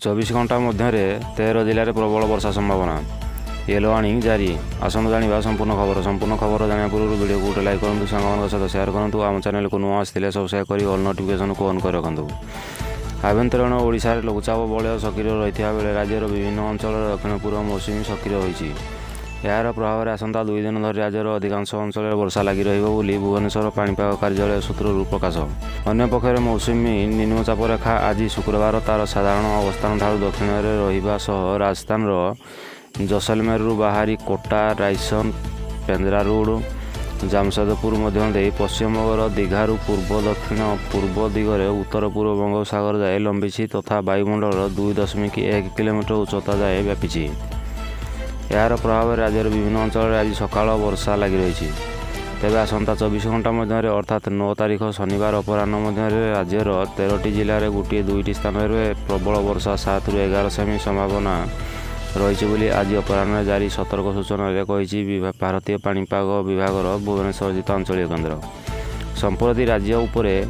24 घंटा मध्य 13 जिले में प्रबल वर्षा संभावना। येलो वार्निंग जारी। आसନ୍ତୁ जानिबा संपूर्ण खबर जानिया पूर्व वीडियो को गोटे लाइक करूँ, सांग सहित सेयार करूँ। आम चैनल को नुआ आसते सब्सक्राइब कर ऑल नोटिफिकेशन को ऑन कर रखुँ। आभ्यंतरीण ओडिशा रे लघुचाप बलय सक्रिय रही बेले राज्यर विभिन्न अंचल दक्षिण पूर्व मौसुमी सक्रिय होइछि। यार प्रभाव में आसंता 2 दिन धरी राज्यर अधिकांश अंचल वर्षा लगी रही भुवनेश्वर पाणीपाग कार्यालय सूत्रु प्रकाश। अन्य पक्षरे मौसुमी निम्नचाप रेखा आज शुक्रवार तार साधारण अवस्थान ठार दक्षिण में रहिबा सह राजस्थान जैसलमेर बाहरी कोटा रायसन पेंद्रा रोड जामशेदपुर मध्य पश्चिमबंगर दीघारू पूर्व दिगरे उत्तर पूर्व बंगोपसागर जाए लंबी तथा वायुमंडल 2.1 किलोमीटर उच्चता जाए व्यापी। यार प्रभाव में राज्यर विभिन्न अंचल आज सकाळ वर्षा लगी रही। तेज आसंता 24 घंटा मध्य अर्थात 9 तारीख शनिवार अपराह्न मध्य राज्यर 13टी जिले में गोटे 2टी स्थान में प्रबल वर्षा 7 ରୁ 11 सेमी संभावना रही आज अपराह्न जारी सतर्क सूचना कही भारतीय पाणीपाग विभाग भुवनेश्वर स्थित आंचलिक केन्द्र। संप्रति राज्य उपरे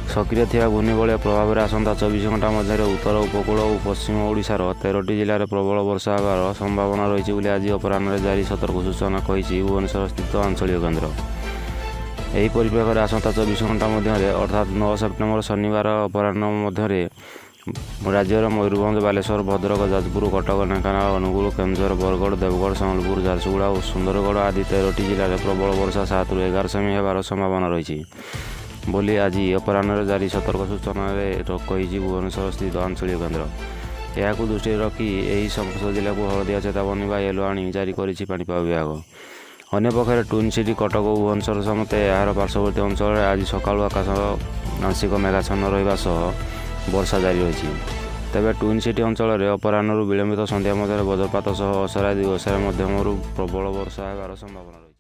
सक्रिय थिबा घूर्णिबलय प्रभाव में आसंता 24 घंटा मध्य उत्तर उपकूल और पश्चिम ओडिशार 13टी जिले में प्रबल वर्षा होबार संभावना रही आज अपराह्न जारी सतर्क सूचना कही भुवनेश्वर स्थित आंचलिक केन्द्र। यही परिप्रेक्षी में आसंता 24 घंटा मध्य अर्थात 9 सेप्टेम्बर शनिवार अपराह्न मध्य राज्यर मयूरभंज बालेश्वर भद्रक जाजपुर कटक ढेंकानाल अनुगुल केन्दुझर बरगड़ देवगढ़ सम्बलपुर झारसुगुड़ा और सुंदरगढ़ आदि 13टी जिले में प्रबल वर्षा 7 ରୁ 11 सेमी होबार संभावना रही बोली आज अपराह्न जारी सतर्क सूचना कही भुवनेश्वर स्थित आंचलिक केन्द्र। यह दृष्टि रखी यही समस्त जिले को हलदिया चेतावनी व येलो वार्निंग जारी करिछि पाणीपाग विभाग। अन्य पक्षरे ट्विन सिटी कटक और भुवनेश्वर समेत यार पार्श्ववर्ती अंचल आज सकाळु आकाश आंशिक मेघाच्छन्न रहिबा सह वर्षा जारी रही। तेबे ट्विन सिटी अंचल में अपराह्न विलंबित संध्या मध्य वज्रपात सह असरा दिगसारे मध्यम प्रबल वर्षा होबार संभावना रही।